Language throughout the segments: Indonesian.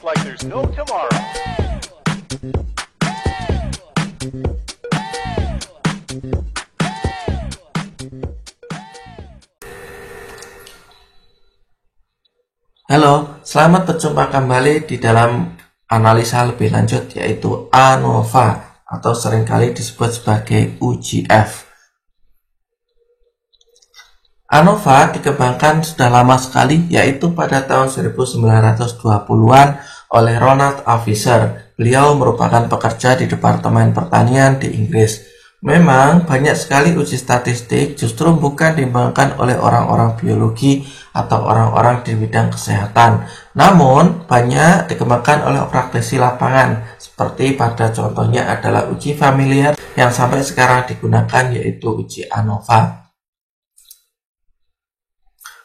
like there's no tomorrow. Halo, selamat berjumpa kembali di dalam analisa lebih lanjut, yaitu ANOVA atau seringkali disebut sebagai UGF. ANOVA dikembangkan sudah lama sekali, yaitu pada tahun 1920-an oleh Ronald A. Fisher. Beliau merupakan pekerja di Departemen Pertanian di Inggris. Memang banyak sekali uji statistik justru bukan dikembangkan oleh orang-orang biologi atau orang-orang di bidang kesehatan, namun banyak dikembangkan oleh praktisi lapangan, seperti pada contohnya adalah uji familiar yang sampai sekarang digunakan, yaitu uji ANOVA.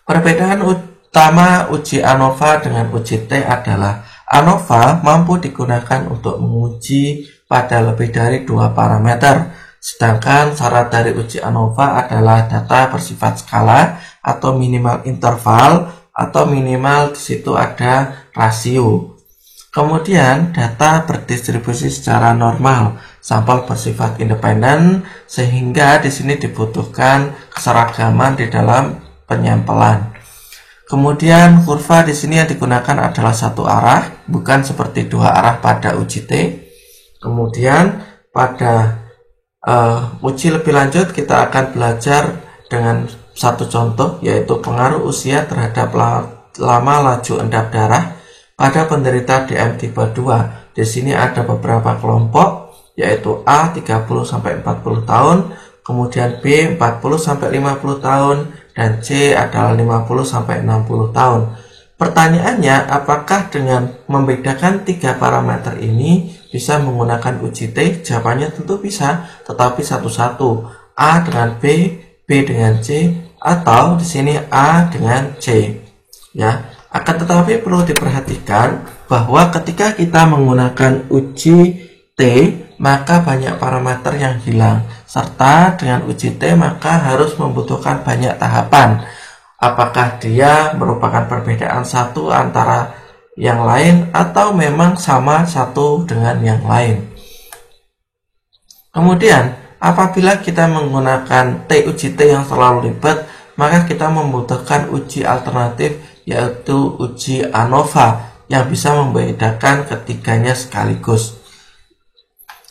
Perbedaan utama uji ANOVA dengan uji T adalah ANOVA mampu digunakan untuk menguji pada lebih dari 2 parameter. Sedangkan syarat dari uji ANOVA adalah data bersifat skala atau minimal interval atau minimal di situ ada rasio. Kemudian data berdistribusi secara normal, sampel bersifat independen, sehingga di sini dibutuhkan keseragaman di dalam penyampelan. Kemudian kurva di sini yang digunakan adalah satu arah, bukan seperti 2 arah pada uji T. Kemudian pada uji lebih lanjut kita akan belajar dengan satu contoh, yaitu pengaruh usia terhadap lama laju endap darah pada penderita DM tipe 2. Di sini ada beberapa kelompok, yaitu A 30-40 tahun, kemudian B 40-50 tahun, dan C adalah 50-60 tahun. Pertanyaannya, apakah dengan membedakan 3 parameter ini bisa menggunakan uji T? Jawabannya tentu bisa, tetapi satu-satu. A dengan B, B dengan C, atau di sini A dengan C. Ya, akan tetapi perlu diperhatikan bahwa ketika kita menggunakan uji T, maka banyak parameter yang hilang. Serta dengan uji T maka harus membutuhkan banyak tahapan. Apakah dia merupakan perbedaan satu antara yang lain atau memang sama satu dengan yang lain. Kemudian apabila kita menggunakan uji T yang terlalu ribet, maka kita membutuhkan uji alternatif, yaitu uji ANOVA yang bisa membedakan ketiganya sekaligus.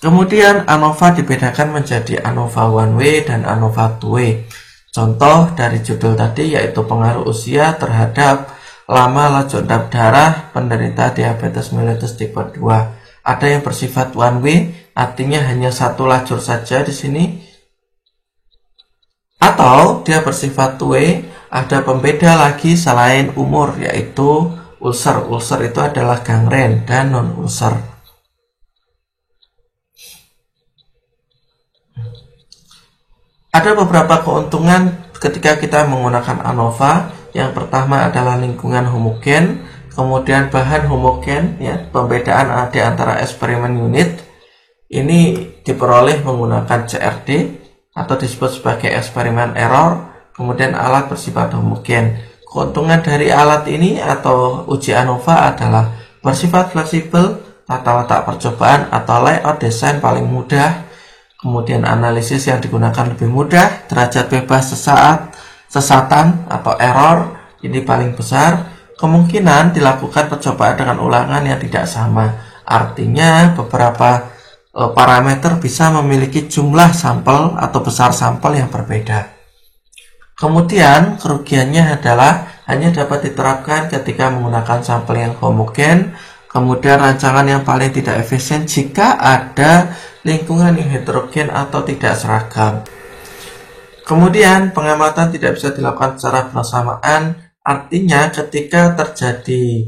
Kemudian ANOVA dibedakan menjadi ANOVA one way dan ANOVA two way. Contoh dari judul tadi yaitu pengaruh usia terhadap lama laju endap darah penderita diabetes mellitus tipe 2. Ada yang bersifat one way, artinya hanya satu lajur saja di sini. Atau dia bersifat two way, ada pembeda lagi selain umur, yaitu ulcer. Ulcer itu adalah gangren dan non-ulcer. Ada beberapa keuntungan ketika kita menggunakan ANOVA. Yang pertama adalah lingkungan homogen, kemudian bahan homogen, ya, pembedaan di antara eksperimen unit ini diperoleh menggunakan CRD atau disebut sebagai eksperimen error, kemudian alat bersifat homogen. Keuntungan dari alat ini atau uji ANOVA adalah bersifat fleksibel, tata letak percobaan atau layout desain paling mudah, kemudian analisis yang digunakan lebih mudah, derajat bebas sesatan atau error ini paling besar, kemungkinan dilakukan percobaan dengan ulangan yang tidak sama. Artinya beberapa parameter bisa memiliki jumlah sampel atau besar sampel yang berbeda. Kemudian kerugiannya adalah hanya dapat diterapkan ketika menggunakan sampel yang homogen, kemudian rancangan yang paling tidak efisien jika ada lingkungan yang heterogen atau tidak seragam. Kemudian pengamatan tidak bisa dilakukan secara bersamaan, artinya ketika terjadi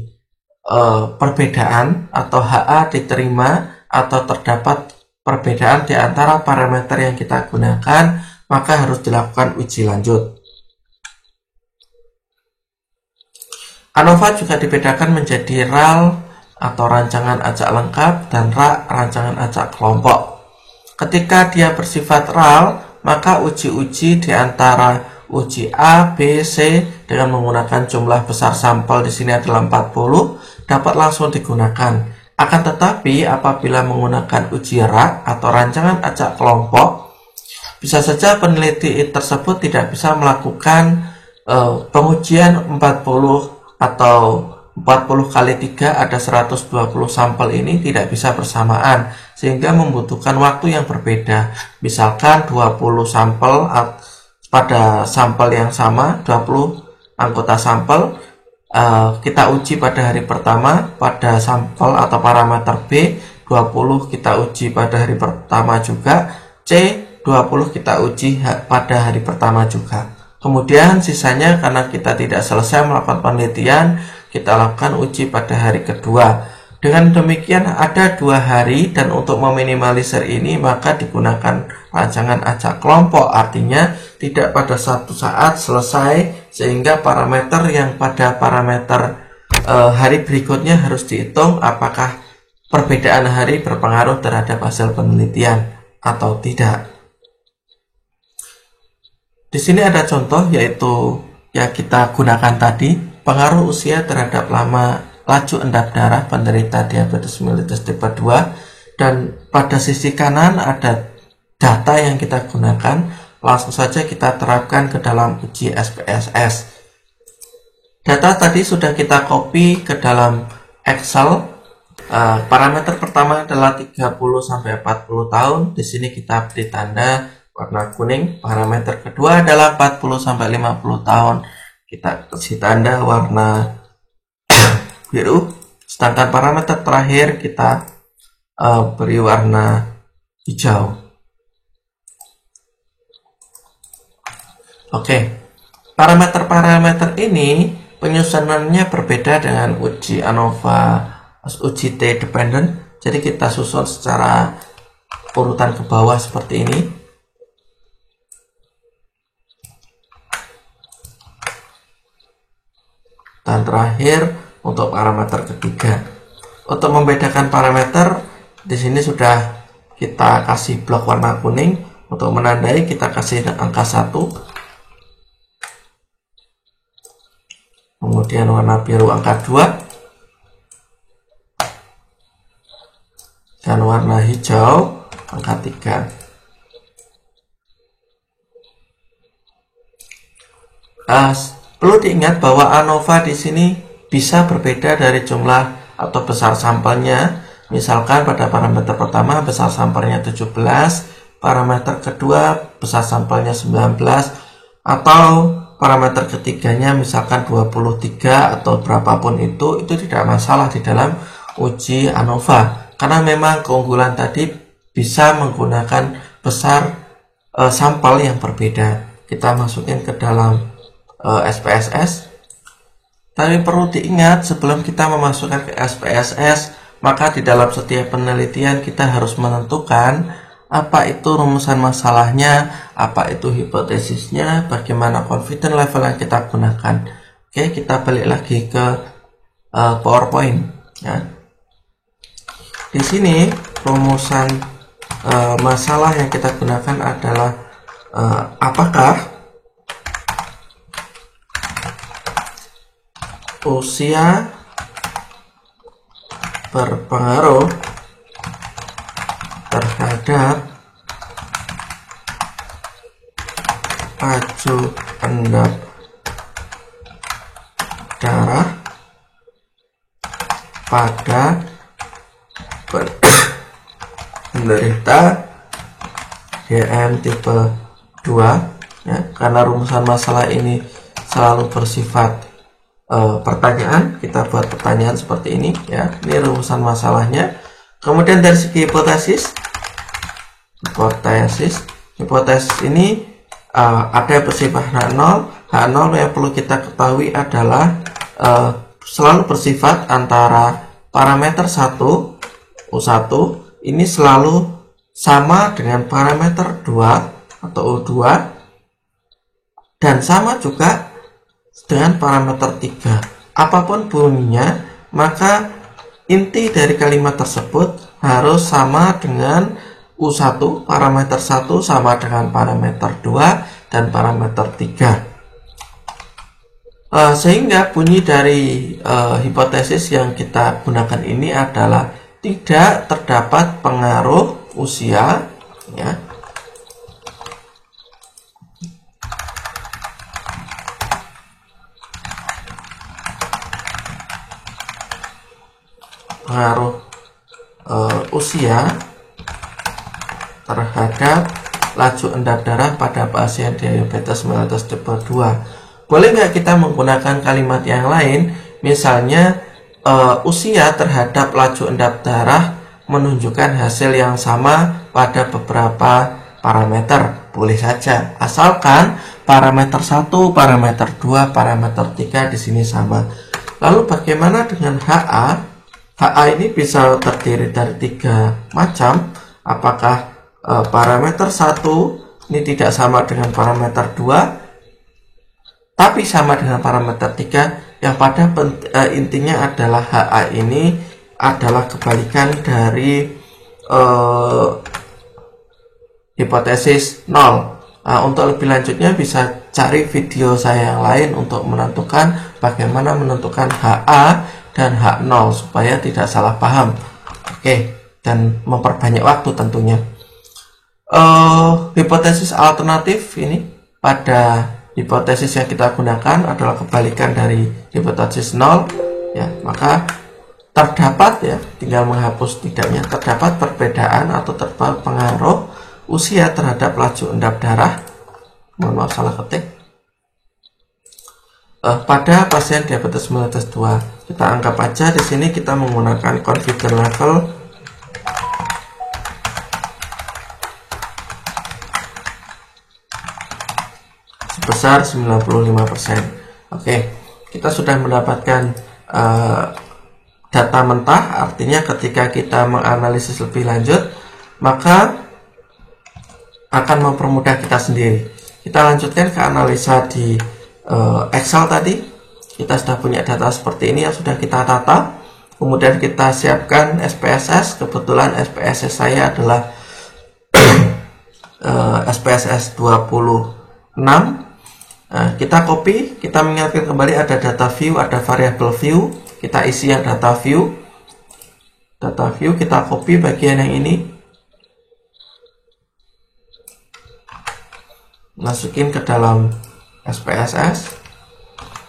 perbedaan atau HA diterima atau terdapat perbedaan di antara parameter yang kita gunakan, maka harus dilakukan uji lanjut. ANOVA juga dibedakan menjadi RAL atau rancangan acak lengkap dan RAK rancangan acak kelompok. Ketika dia bersifat RAL, maka uji-uji di antara uji A, B, C dengan menggunakan jumlah besar sampel di sini adalah 40 dapat langsung digunakan. Akan tetapi apabila menggunakan uji rak atau rancangan acak kelompok, bisa saja peneliti tersebut tidak bisa melakukan pengujian 40 atau 40 kali 3 ada 120 sampel ini tidak bisa bersamaan, sehingga membutuhkan waktu yang berbeda. Misalkan 20 sampel pada sampel yang sama, 20 anggota sampel kita uji pada hari pertama pada sampel atau parameter B, 20 kita uji pada hari pertama juga, C 20 kita uji pada hari pertama juga. Kemudian sisanya karena kita tidak selesai melakukan penelitian, kita lakukan uji pada hari kedua. Dengan demikian ada 2 hari, dan untuk meminimalisir ini maka digunakan rancangan acak kelompok, artinya tidak pada satu saat selesai, sehingga parameter yang pada parameter hari berikutnya harus dihitung apakah perbedaan hari berpengaruh terhadap hasil penelitian atau tidak. Di sini ada contoh, yaitu yang kita gunakan tadi, pengaruh usia terhadap laju endap darah penderita diabetes mellitus tipe 2, dan pada sisi kanan ada data yang kita gunakan. Langsung saja kita terapkan ke dalam uji SPSS. Data tadi sudah kita copy ke dalam Excel. Parameter pertama adalah 30-40 tahun. Di sini kita beri tanda warna kuning. Parameter kedua adalah 40-50 tahun. Kita kasih tanda warna biru. Sedangkan parameter terakhir kita beri warna hijau. Oke, parameter-parameter ini penyusunannya berbeda dengan uji ANOVA, uji T dependent. Jadi kita susun secara urutan ke bawah seperti ini. Dan terakhir untuk parameter ketiga. Untuk membedakan parameter, di sini sudah kita kasih blok warna kuning. Untuk menandai kita kasih angka 1. Kemudian warna biru angka 2. Dan warna hijau angka 3. Perlu diingat bahwa ANOVA di sini bisa berbeda dari jumlah atau besar sampelnya. Misalkan pada parameter pertama besar sampelnya 17, parameter kedua besar sampelnya 19, atau parameter ketiganya misalkan 23 atau berapapun itu tidak masalah di dalam uji ANOVA, karena memang keunggulan tadi bisa menggunakan besar sampel yang berbeda. Kita masukin ke dalam SPSS. Tapi perlu diingat, sebelum kita memasukkan ke SPSS, maka di dalam setiap penelitian kita harus menentukan apa itu rumusan masalahnya, apa itu hipotesisnya, bagaimana confidence level yang kita gunakan. Oke, kita balik lagi ke PowerPoint. Ya. Di sini rumusan masalah yang kita gunakan adalah apakah usia berpengaruh terhadap laju endap darah pada penderita DM tipe 2, ya, karena rumusan masalah ini selalu bersifat pertanyaan. Kita buat pertanyaan seperti ini, ya. Ini rumusan masalahnya. Kemudian dari segi hipotesis ini ada bersifat H0. H0 yang perlu kita ketahui adalah selalu bersifat antara parameter 1 U1 ini selalu sama dengan parameter 2 atau U2, dan sama juga dengan parameter 3. Apapun bunyinya, maka inti dari kalimat tersebut harus sama dengan U1, parameter 1 sama dengan parameter 2, dan parameter 3. Sehingga bunyi dari hipotesis yang kita gunakan ini adalah tidak terdapat pengaruh usia, ya. Pengaruh usia terhadap laju endap darah pada pasien diabetes mellitus tipe 2. Boleh nggak kita menggunakan kalimat yang lain, misalnya usia terhadap laju endap darah menunjukkan hasil yang sama pada beberapa parameter? Boleh saja, asalkan parameter 1, parameter 2, parameter 3 di sini sama. Lalu bagaimana dengan HA? HA ini bisa terdiri dari 3 macam. Apakah parameter 1 ini tidak sama dengan parameter 2 tapi sama dengan parameter 3, yang pada intinya adalah HA ini adalah kebalikan dari hipotesis 0. Untuk lebih lanjutnya bisa cari video saya yang lain untuk menentukan bagaimana menentukan HA dan H0 supaya tidak salah paham. Oke, dan memperbanyak waktu tentunya. Hipotesis alternatif ini pada hipotesis yang kita gunakan adalah kebalikan dari hipotesis 0, ya. Maka terdapat, ya, tinggal menghapus tidaknya, terdapat perbedaan atau terdapat pengaruh usia terhadap laju endap darah. Mohon maaf salah ketik. Pada pasien diabetes mellitus 2, kita anggap aja di sini kita menggunakan confidence level sebesar 95%. Oke, kita sudah mendapatkan data mentah, artinya ketika kita menganalisis lebih lanjut, maka akan mempermudah kita sendiri. Kita lanjutkan ke analisa di Excel tadi. Kita sudah punya data seperti ini yang sudah kita tata, kemudian kita siapkan SPSS. Kebetulan SPSS saya adalah SPSS 26. Kita copy, kita mengingatkan kembali ada data view, ada variable view, kita isi yang data view, kita copy bagian yang ini, masukin ke dalam SPSS,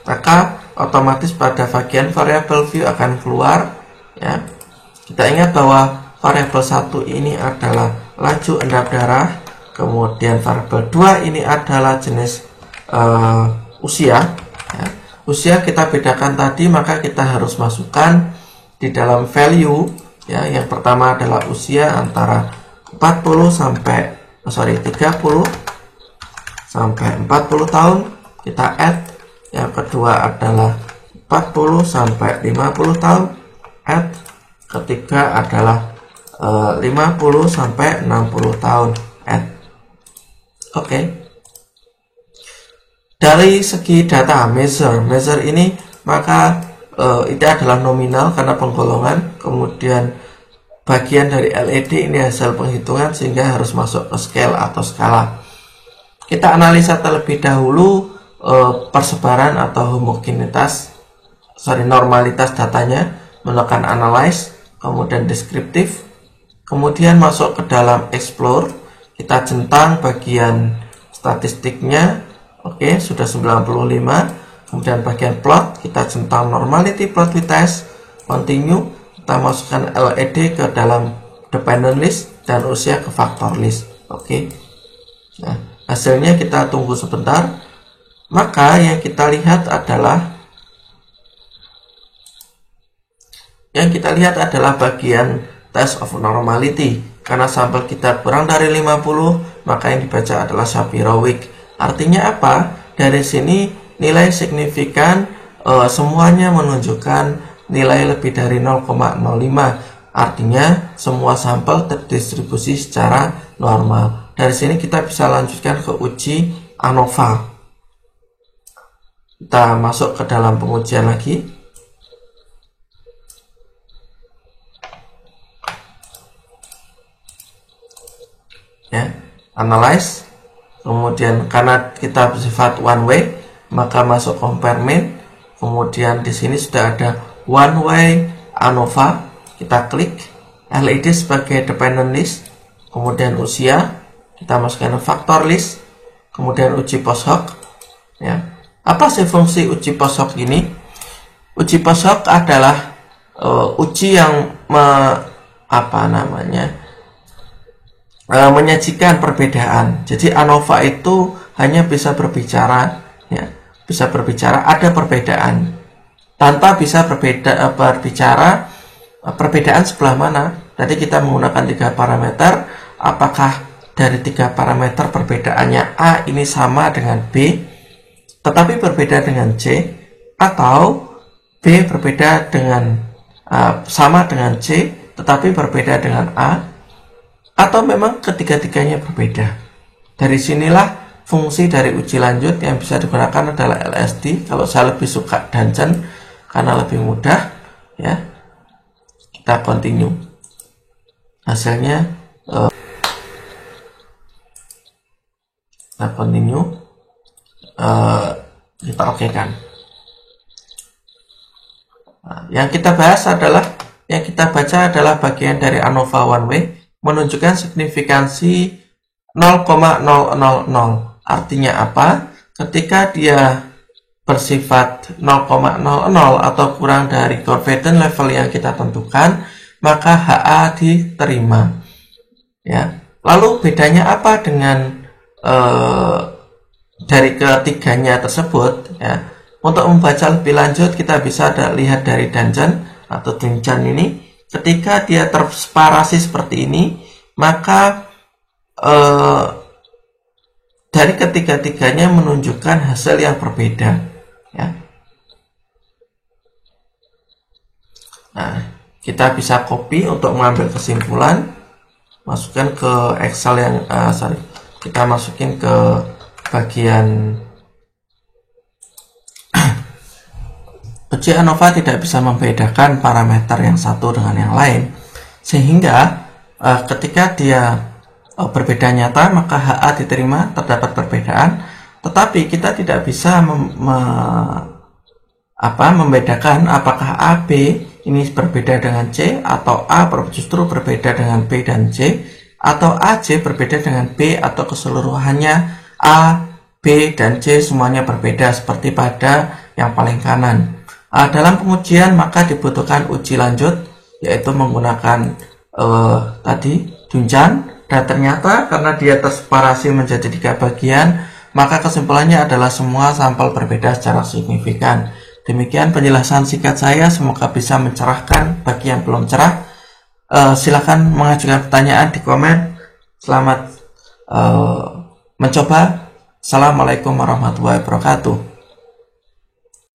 maka otomatis pada bagian variable view akan keluar, ya. Kita ingat bahwa variabel 1 ini adalah laju endap darah, kemudian variabel 2 ini adalah jenis usia, ya. Usia kita bedakan tadi, maka kita harus masukkan di dalam value, ya. Yang pertama adalah usia antara 30 sampai 40 tahun, kita add. Yang kedua adalah 40 sampai 50 tahun, add. Ketiga adalah 50 sampai 60 tahun, add. Oke. Dari segi data measure ini, maka itu adalah nominal karena penggolongan, kemudian bagian dari LED ini hasil penghitungan sehingga harus masuk ke scale atau skala. Kita analisa terlebih dahulu persebaran atau normalitas datanya, menekan analyze, kemudian deskriptif, kemudian masuk ke dalam explore, kita centang bagian statistiknya. Oke, sudah 95. Kemudian bagian plot, kita centang normality plot with test, continue, kita masukkan LED ke dalam dependent list dan usia ke factor list. Oke. Nah, hasilnya kita tunggu sebentar. Maka yang kita lihat adalah bagian test of normality. Karena sampel kita kurang dari 50, maka yang dibaca adalah Shapiro-Wilk. Artinya apa? Dari sini nilai signifikan semuanya menunjukkan nilai lebih dari 0,05. Artinya semua sampel terdistribusi secara normal. Dari sini kita bisa lanjutkan ke uji ANOVA. Kita masuk ke dalam pengujian lagi. Ya, analyze. Kemudian karena kita bersifat one way, maka masuk compare main. Kemudian di sini sudah ada one way ANOVA, kita klik LED sebagai dependent list. Kemudian usia kita masukkan factor list. Kemudian uji post hoc. Ya. Apa sih fungsi uji post hoc ini? Uji post hoc adalah uji yang menyajikan perbedaan. Jadi ANOVA itu hanya bisa berbicara, ya, bisa berbicara ada perbedaan, tanpa bisa berbicara perbedaan sebelah mana. Tadi kita menggunakan 3 parameter. Apakah dari 3 parameter perbedaannya A ini sama dengan B, tetapi berbeda dengan C, atau B berbeda dengan sama dengan C, tetapi berbeda dengan A, atau memang ketiga-tiganya berbeda. Dari sinilah fungsi dari uji lanjut yang bisa digunakan adalah LSD. Kalau saya lebih suka Dungeon karena lebih mudah, ya. Kita continue. Hasilnya kita continue, kita oke kan. Nah, yang kita baca adalah bagian dari ANOVA one way menunjukkan signifikansi 0,000. Artinya apa? Ketika dia bersifat 0,00 atau kurang dari confidence level yang kita tentukan, maka HA diterima. Ya. Lalu bedanya apa dengan dari ketiganya tersebut? Ya. Untuk membaca lebih lanjut, kita bisa lihat dari Dungeon atau Dungeon ini. Ketika dia terseparasi seperti ini, maka dari ketiga-tiganya menunjukkan hasil yang berbeda. Ya. Nah, kita bisa copy untuk mengambil kesimpulan, masukkan ke Excel yang kita masukin ke bagian uji ANOVA tidak bisa membedakan parameter yang satu dengan yang lain, sehingga ketika dia berbeda nyata, maka HA diterima, terdapat perbedaan, tetapi kita tidak bisa membedakan apakah AB ini berbeda dengan C, atau A justru berbeda dengan B dan C, atau AC berbeda dengan B, atau keseluruhannya A, B, dan C semuanya berbeda seperti pada yang paling kanan. Dalam pengujian maka dibutuhkan uji lanjut, yaitu menggunakan tadi Dungeon, dan ternyata karena dia terseparasi menjadi 3 bagian, maka kesimpulannya adalah semua sampel berbeda secara signifikan. Demikian penjelasan singkat saya, semoga bisa mencerahkan bagi yang belum cerah. Silakan mengajukan pertanyaan di komen. Selamat mencoba. Assalamualaikum warahmatullahi wabarakatuh.